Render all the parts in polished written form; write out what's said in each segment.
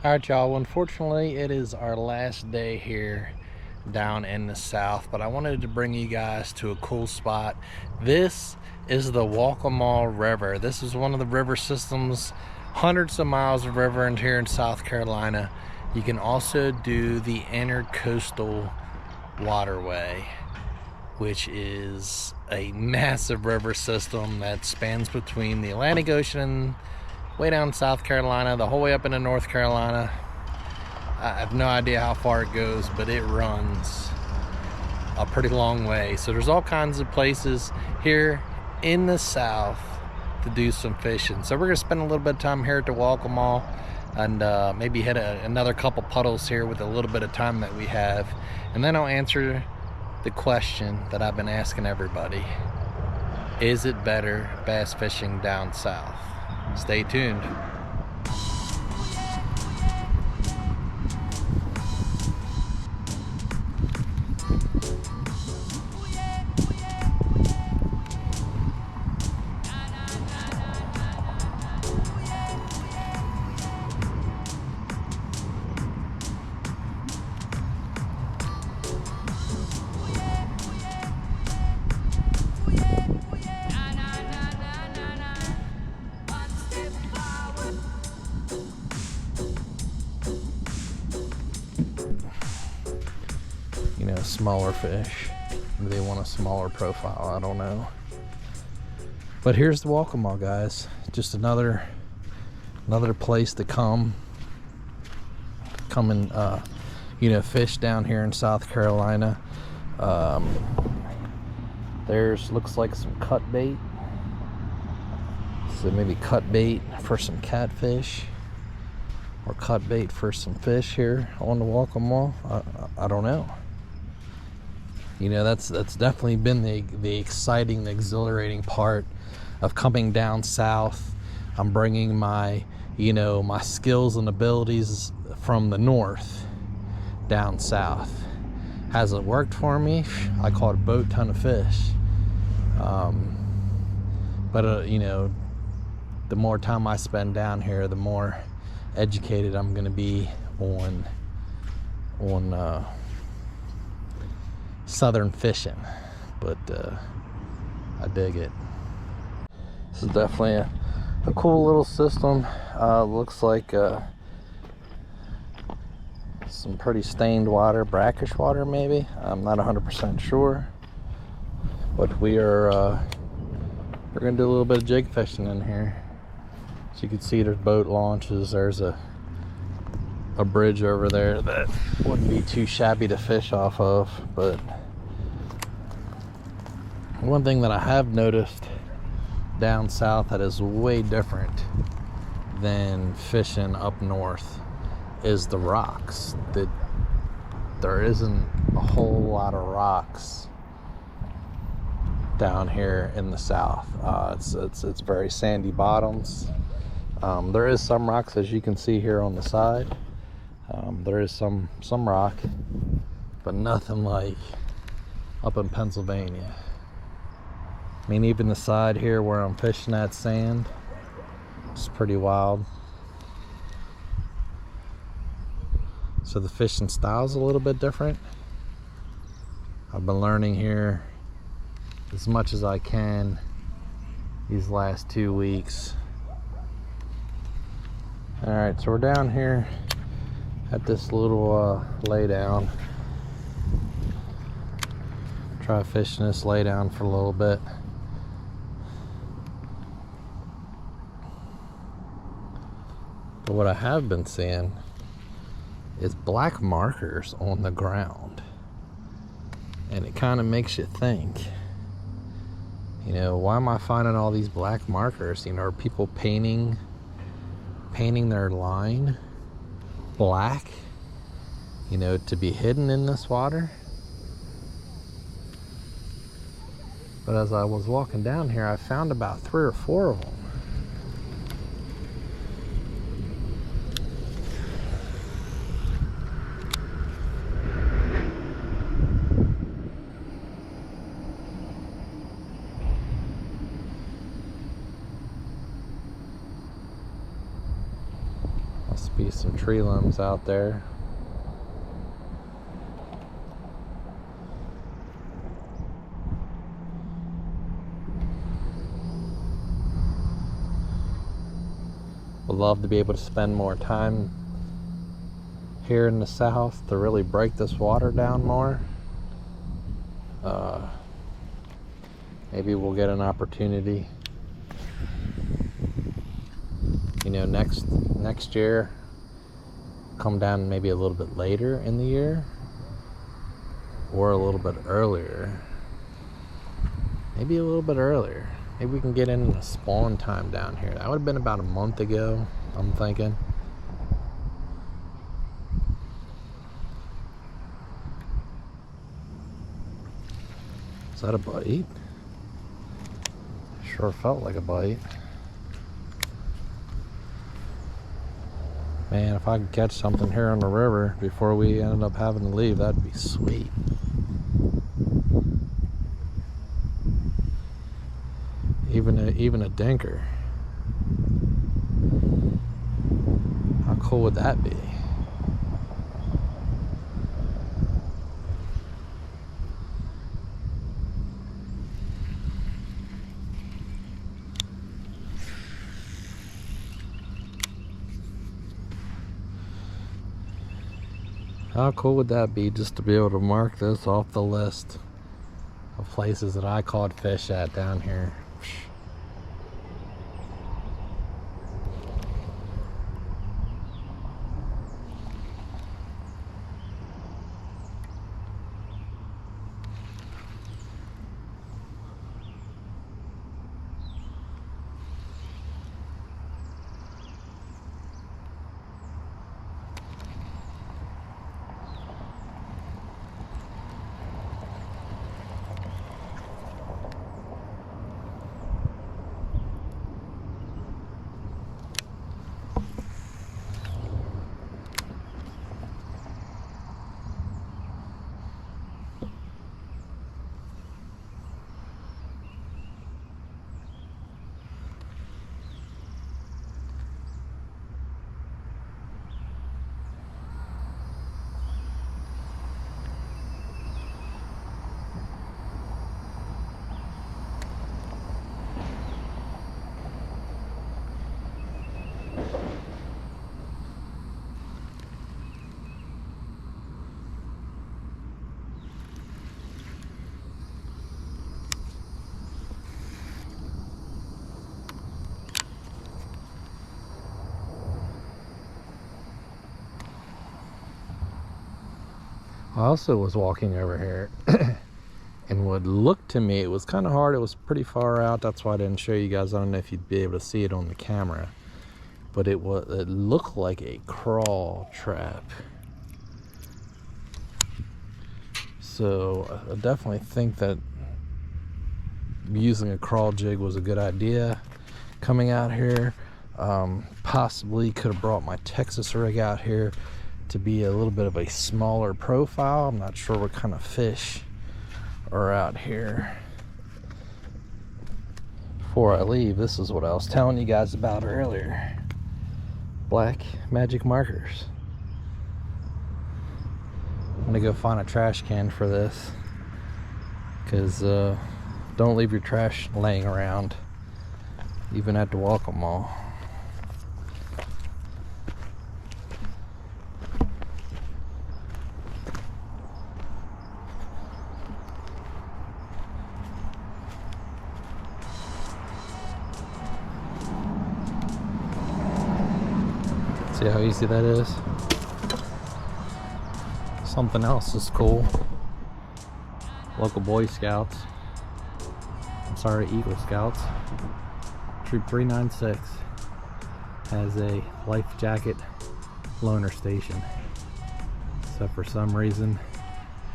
Alright, y'all, unfortunately it is our last day here down in the south, but I wanted to bring you guys to a cool spot. This is the Waccamaw River. This is one of the river systems, hundreds of miles of river in here in South Carolina. You can also do the Intercoastal Waterway, which is a massive river system that spans between the Atlantic Ocean and way down South Carolina, the whole way up into North Carolina. I have no idea how far it goes, but it runs a pretty long way. So there's all kinds of places here in the south to do some fishing. So we're gonna spend a little bit of time here at the Waccamaw and maybe hit another couple puddles here with a little bit of time that we have. And then I'll answer the question that I've been asking everybody. Is it better bass fishing down south? Stay tuned. You know, smaller fish. Maybe they want a smaller profile, I don't know. But here's the Waccamaw, guys. Just another place to come and you know, fish down here in South Carolina. There's looks like some cut bait. So maybe cut bait for some catfish, or cut bait for some fish here on the Waccamaw. I don't know. You know, that's definitely been the exciting, the exhilarating part of coming down south. I'm bringing my, you know, my skills and abilities from the north down south. Has it worked for me? I caught a boat ton of fish. But you know, the more time I spend down here, the more educated I'm going to be on southern fishing. But I dig it. This is definitely a cool little system. Looks like some pretty stained water, brackish water maybe. I'm not 100% sure, but we're gonna do a little bit of jig fishing in here. As you can see, there's boat launches. There's a bridge over there that wouldn't be too shabby to fish off of. But one thing that I have noticed down south that is way different than fishing up north is the rocks. That there isn't a whole lot of rocks down here in the south. It's very sandy bottoms. There is some rocks, as you can see here on the side. There is some rock, but nothing like up in Pennsylvania. I mean, even the side here where I'm fishing that sand, it's pretty wild. So the fishing style's a little bit different. I've been learning here as much as I can these last 2 weeks. All right, so we're down here at this little laydown. Try fishing this laydown for a little bit. But what I have been seeing is black markers on the ground, and it kind of makes you think, you know, why am I finding all these black markers? You know, are people painting their line black, you know, to be hidden in this water? But as I was walking down here, I found about 3 or 4 of them. Be some tree limbs out there. Would love to be able to spend more time here in the south to really break this water down more. Maybe we'll get an opportunity, you know, next year, come down maybe a little bit later in the year or a little bit earlier. Maybe a little bit earlier. Maybe we can get in the spawn time down here. That would have been about a month ago, I'm thinking. Is that a bite? Sure felt like a bite. Man, if I could catch something here on the river before we ended up having to leave, that'd be sweet. Even a dinker. How cool would that be? How cool would that be just to be able to mark this off the list of places that I caught fish at down here? I also was walking over here and would look to me, it was kind of hard, it was pretty far out, that's why I didn't show you guys. I don't know if you'd be able to see it on the camera, but it looked like a crawl trap. So I definitely think that using a crawl jig was a good idea coming out here. Possibly could have brought my Texas rig out here to be a little bit of a smaller profile. I'm not sure what kind of fish are out here. Before I leave, this is what I was telling you guys about earlier. Black magic markers. I'm gonna go find a trash can for this, because don't leave your trash laying around, even at the welcome mall. See how easy that is? Something else is cool. Local Boy Scouts, I'm sorry, Eagle Scouts, Troop 396 has a life jacket loaner station. So for some reason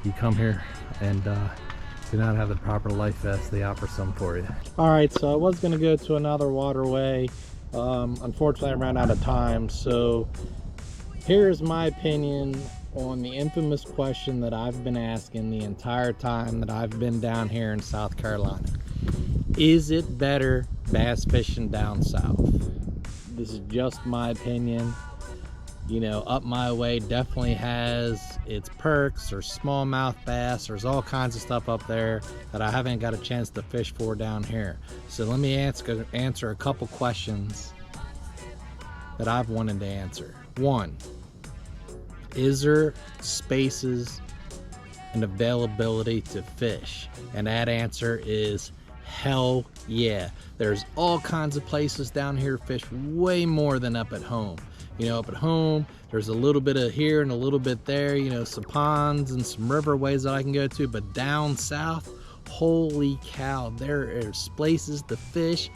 you come here and do not have the proper life vest, they offer some for you. Alright, so I was going to go to another waterway. Unfortunately I ran out of time, so here's my opinion on the infamous question that I've been asking the entire time that I've been down here in South Carolina. Is it better bass fishing down south? This is just my opinion. you know, up my way definitely has its perks. There's smallmouth bass, there's all kinds of stuff up there that I haven't got a chance to fish for down here. So let me answer a couple questions that I've wanted to answer. One, is there spaces and availability to fish? And that answer is hell yeah. There's all kinds of places down here to fish, way more than up at home. You know, up at home, there's a little bit of here and a little bit there, you know, some ponds and some riverways that I can go to, but down south, holy cow, there is places to fish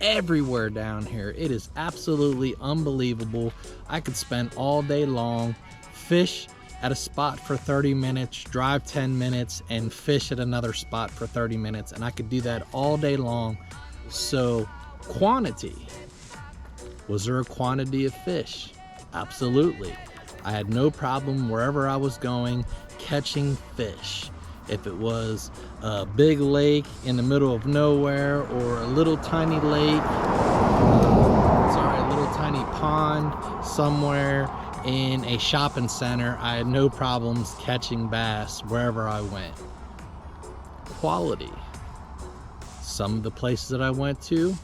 everywhere down here. It is absolutely unbelievable. I could spend all day long, fish at a spot for 30 minutes, drive 10 minutes, and fish at another spot for 30 minutes, and I could do that all day long. So, quantity. Was there a quantity of fish? Absolutely. I had no problem wherever I was going catching fish. If it was a big lake in the middle of nowhere, or a little tiny lake, a little tiny pond somewhere in a shopping center, I had no problems catching bass wherever I went. Quality. Some of the places that I went to,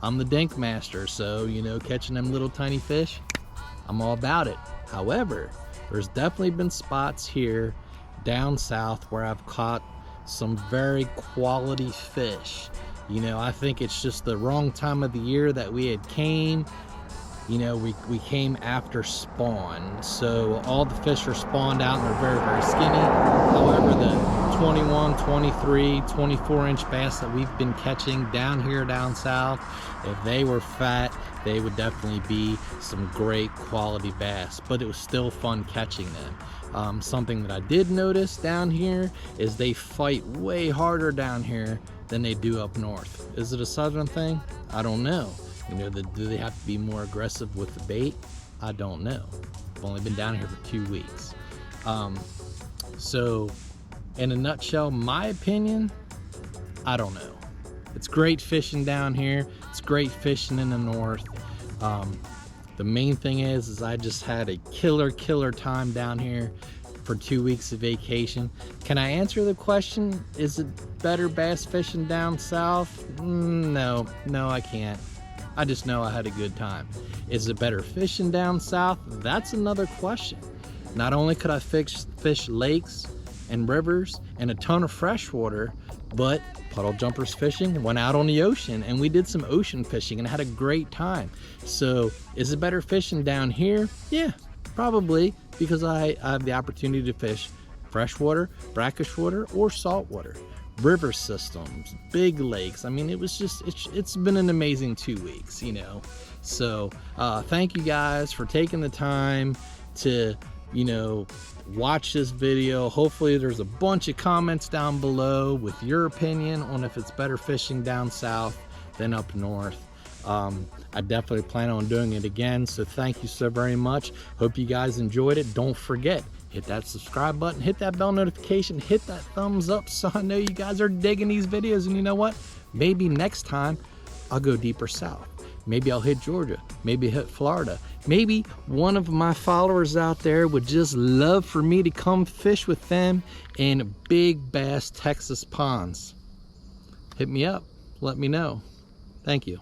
I'm the dink master, so, you know, catching them little tiny fish, I'm all about it. However, there's definitely been spots here down south where I've caught some very quality fish. You know, I think it's just the wrong time of the year that we had came. You know, we came after spawn, so all the fish are spawned out and they're very, very skinny. However, the 21, 23, 24-inch bass that we've been catching down here down south, if they were fat, they would definitely be some great quality bass, but it was still fun catching them. Something that I did notice down here is they fight way harder down here than they do up north. Is it a southern thing? I don't know. You know, do they have to be more aggressive with the bait? I don't know. I've only been down here for 2 weeks. So in a nutshell, my opinion, I don't know. It's great fishing down here. It's great fishing in the north. The main thing is I just had a killer time down here for 2 weeks of vacation. Can I answer the question, is it better bass fishing down south? No, I can't. I just know I had a good time. Is it better fishing down south? That's another question. Not only could I fish lakes and rivers and a ton of fresh water, but PuddleJumperFishing went out on the ocean and we did some ocean fishing and had a great time. So is it better fishing down here? Yeah, probably, because I have the opportunity to fish freshwater, brackish water, or saltwater. River systems, big lakes. I mean, it's been an amazing 2 weeks, you know. So thank you guys for taking the time to, you know, watch this video. Hopefully there's a bunch of comments down below with your opinion on if it's better fishing down south than up north. I definitely plan on doing it again, so thank you so very much. Hope you guys enjoyed it. Don't forget, hit that subscribe button, hit that bell notification, hit that thumbs up so I know you guys are digging these videos. And you know what? Maybe next time I'll go deeper south. Maybe I'll hit Georgia, maybe hit Florida. Maybe one of my followers out there would just love for me to come fish with them in big bass Texas ponds. Hit me up, let me know. Thank you.